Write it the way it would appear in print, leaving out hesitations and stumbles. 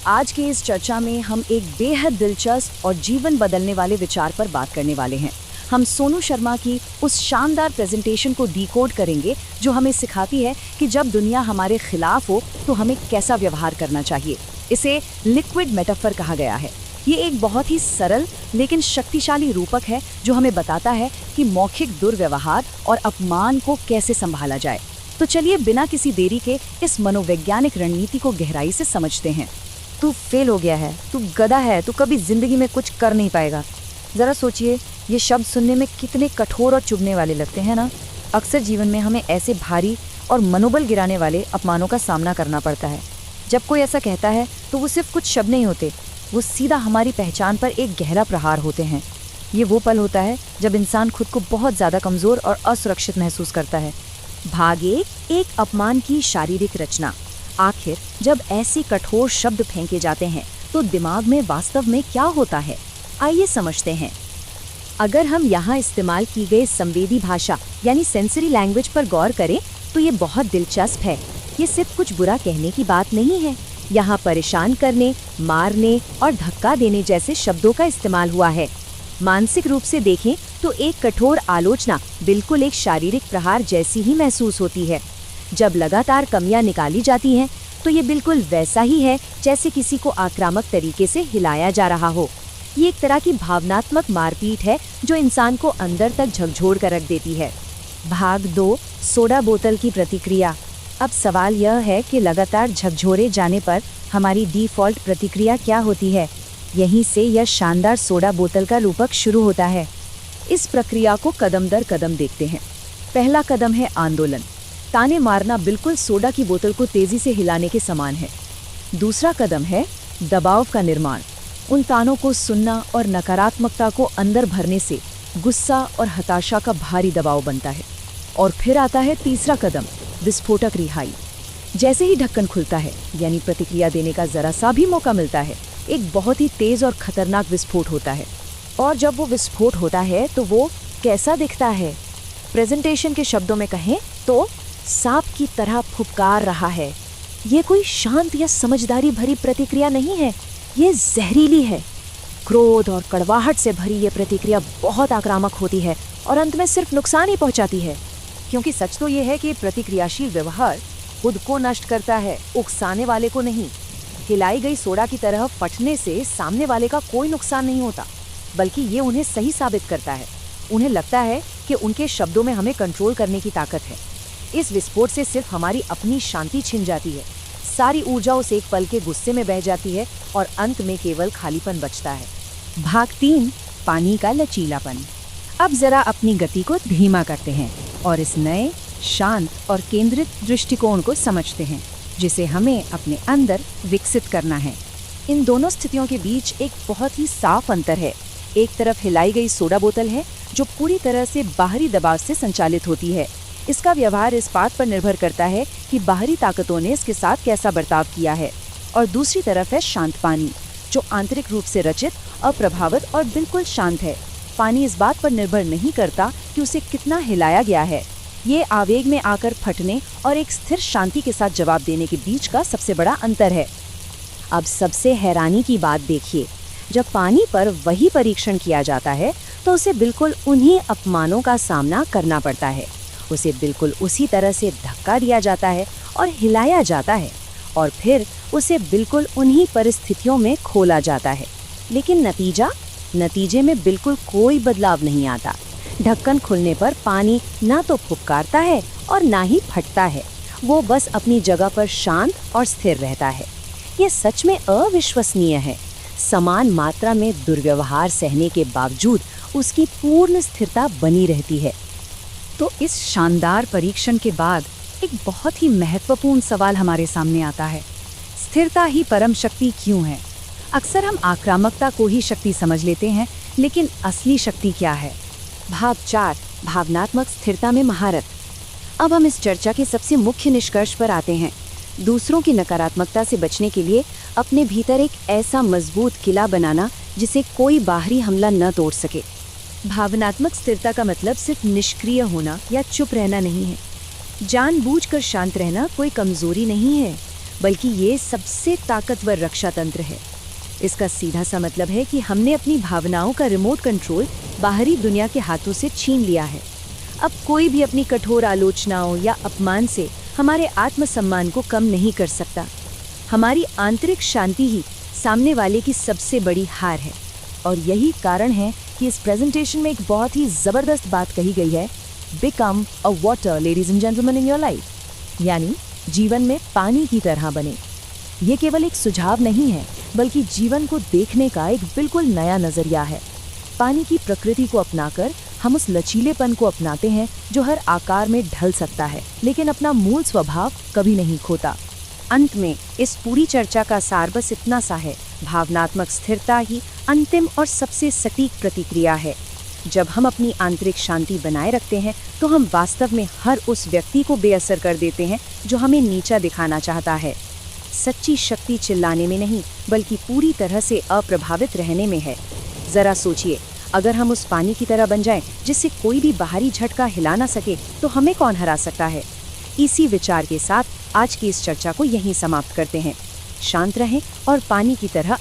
आज के इस चर्चा में हम एक बेहद दिलचस्प और जीवन बदलने वाले विचार पर बात करने वाले हैं। हम सोनू शर्मा की उस शानदार प्रेजेंटेशन को डिकोड करेंगे जो हमें सिखाती है कि जब दुनिया हमारे खिलाफ हो तो हमें कैसा व्यवहार करना चाहिए। इसे लिक्विड मेटाफर कहा गया है। ये एक बहुत ही सरल लेकिन शक्तिशाली रूपक है जो हमें बताता है कि मौखिक दुर्व्यवहार और अपमान को कैसे संभाला जाए। तो चलिए बिना किसी देरी के इस मनोवैज्ञानिक रणनीति को गहराई से समझते हैं। तू फेल हो गया है, तू गधा है, तू कभी जिंदगी में कुछ कर नहीं पाएगा। जरा सोचिए, ये शब्द सुनने में कितने कठोर और चुभने वाले लगते हैं ना। अक्सर जीवन में हमें ऐसे भारी और मनोबल गिराने वाले अपमानों का सामना करना पड़ता है। जब कोई ऐसा कहता है तो वो सिर्फ कुछ शब्द नहीं होते, वो सीधा हमारी पहचान पर एक गहरा प्रहार होते हैं। ये वो पल होता है जब इंसान खुद को बहुत ज़्यादा कमज़ोर और असुरक्षित महसूस करता है। भाग एक अपमान की शारीरिक रचना। आखिर जब ऐसे कठोर शब्द फेंके जाते हैं तो दिमाग में वास्तव में क्या होता है, आइए समझते हैं। अगर हम यहाँ इस्तेमाल की गई संवेदी भाषा यानी सेंसरी लैंग्वेज पर गौर करें तो ये बहुत दिलचस्प है। ये सिर्फ कुछ बुरा कहने की बात नहीं है। यहाँ परेशान करने, मारने और धक्का देने जैसे शब्दों का इस्तेमाल हुआ है। मानसिक रूप से देखें तो एक कठोर आलोचना बिल्कुल एक शारीरिक प्रहार जैसी ही महसूस होती है। जब लगातार कमियां निकाली जाती हैं तो ये बिल्कुल वैसा ही है जैसे किसी को आक्रामक तरीके से हिलाया जा रहा हो। ये एक तरह की भावनात्मक मारपीट है जो इंसान को अंदर तक झकझोर कर रख देती है। भाग 2, सोडा बोतल की प्रतिक्रिया। अब सवाल यह है कि लगातार झकझोरे जाने पर हमारी डिफ़ॉल्ट प्रतिक्रिया क्या होती है। यहीं से यह शानदार सोडा बोतल का रूपक शुरू होता है। इस प्रक्रिया को कदम दर कदम देखते हैं। पहला कदम है आंदोलन। ताने मारना बिल्कुल सोडा की बोतल को तेजी से हिलाने के समान है। दूसरा कदम है दबाव का निर्माण। उन तानों को सुनना और नकारात्मकता को अंदर भरने से गुस्सा और हताशा का भारी दबाव बनता है। और फिर आता है तीसरा कदम, विस्फोटक रिहाई। जैसे ही ढक्कन खुलता है यानी प्रतिक्रिया देने का जरा सा भी मौका मिलता है, एक बहुत ही तेज और खतरनाक विस्फोट होता है। और जब वो विस्फोट होता है तो वो कैसा दिखता है? प्रेजेंटेशन के शब्दों में कहें तो सांप की तरह फुफकार रहा है। ये कोई शांत या समझदारी भरी प्रतिक्रिया नहीं है, ये जहरीली है। क्रोध और कड़वाहट से भरी ये प्रतिक्रिया बहुत आक्रामक होती है और अंत में सिर्फ नुकसान ही पहुंचाती है। क्योंकि सच तो ये है कि प्रतिक्रियाशील व्यवहार खुद को नष्ट करता है, उकसाने वाले को नहीं। हिलाई गई सोडा की तरह फटने से सामने वाले का कोई नुकसान नहीं होता, बल्कि ये उन्हें सही साबित करता है। उन्हें लगता है कि उनके शब्दों में हमें कंट्रोल करने की ताकत है। इस विस्फोट से सिर्फ हमारी अपनी शांति छिन जाती है, सारी ऊर्जा उस एक पल के गुस्से में बह जाती है और अंत में केवल खालीपन बचता है। भाग 3, पानी का लचीलापन। अब जरा अपनी गति को धीमा करते हैं और इस नए, शांत और केंद्रित दृष्टिकोण को समझते हैं जिसे हमें अपने अंदर विकसित करना है। इन दोनों स्थितियों के बीच एक बहुत ही साफ अंतर है। एक तरफ हिलाई गई सोडा बोतल है जो पूरी तरह से बाहरी दबाव से संचालित होती है। इसका व्यवहार इस बात पर निर्भर करता है कि बाहरी ताकतों ने इसके साथ कैसा बर्ताव किया है। और दूसरी तरफ है शांत पानी, जो आंतरिक रूप से रचित, अप्रभावित और बिल्कुल शांत है। पानी इस बात पर निर्भर नहीं करता कि उसे कितना हिलाया गया है। ये आवेग में आकर फटने और एक स्थिर शांति के साथ जवाब देने के बीच का सबसे बड़ा अंतर है। अब सबसे हैरानी की बात देखिए, जब पानी पर वही परीक्षण किया जाता है तो उसे बिल्कुल उन्हीं अपमानों का सामना करना पड़ता है। उसे बिल्कुल उसी तरह से धक्का दिया जाता है और हिलाया जाता है और फिर उसे बिल्कुल उन्हीं परिस्थितियों में खोला जाता है। लेकिन नतीजे में बिल्कुल कोई बदलाव नहीं आता। ढक्कन खुलने पर पानी ना तो फुफकारता है और ना ही फटता है, वो बस अपनी जगह पर शांत और स्थिर रहता है। ये सच में अविश्वसनीय है। समान मात्रा में दुर्व्यवहार सहने के बावजूद उसकी पूर्ण स्थिरता बनी रहती है। तो इस शानदार परीक्षण के बाद एक बहुत ही महत्वपूर्ण सवाल हमारे सामने आता है, स्थिरता ही परम शक्ति क्यों है? अक्सर हम आक्रामकता को ही शक्ति समझ लेते हैं, लेकिन असली शक्ति क्या है? भाग 4, भावनात्मक स्थिरता में महारत। अब हम इस चर्चा के सबसे मुख्य निष्कर्ष पर आते हैं। दूसरों की नकारात्मकता से बचने के लिए अपने भीतर एक ऐसा मजबूत किला बनाना जिसे कोई बाहरी हमला न तोड़ सके। भावनात्मक स्थिरता का मतलब सिर्फ निष्क्रिय होना या चुप रहना नहीं है। जानबूझकर शांत रहना कोई कमजोरी नहीं है, बल्कि ये सबसे ताकतवर रक्षा तंत्र है। इसका सीधा सा मतलब है कि हमने अपनी भावनाओं का रिमोट कंट्रोल बाहरी दुनिया के हाथों से छीन लिया है। अब कोई भी अपनी कठोर आलोचनाओं या अपमान से हमारे आत्मसम्मान को कम नहीं कर सकता। हमारी आंतरिक शांति ही सामने वाले की सबसे बड़ी हार है। और यही कारण है कि इस प्रेजेंटेशन में एक बहुत ही ज़बरदस्त बात कही गई है, become a water ladies and gentleman in your life, यानी जीवन में पानी की तरह बने। ये केवल एक सुझाव नहीं है, बल्कि जीवन को देखने का एक बिल्कुल नया नज़रिया है। पानी की प्रकृति को अपनाकर हम उस लचीलेपन को अपनाते हैं जो हर आकार में ढल सकता है, लेकिन अपना मूल स्वभाव कभी नहीं खोता। अंत में इस पूरी चर्चा का सार बस इतना सा है, भावनात्मक स्थिरता ही अंतिम और सबसे सटीक प्रतिक्रिया है। जब हम अपनी आंतरिक शांति बनाए रखते हैं तो हम वास्तव में हर उस व्यक्ति को बेअसर कर देते हैं जो हमें नीचा दिखाना चाहता है। सच्ची शक्ति चिल्लाने में नहीं, बल्कि पूरी तरह से अप्रभावित रहने में है। जरा सोचिए, अगर हम उस पानी की तरह बन जाएं जिससे कोई भी बाहरी झटका हिला ना सके, तो हमें कौन हरा सकता है। इसी विचार के साथ आज की इस चर्चा को यहीं समाप्त करते हैं। शांत रहें और पानी की तरह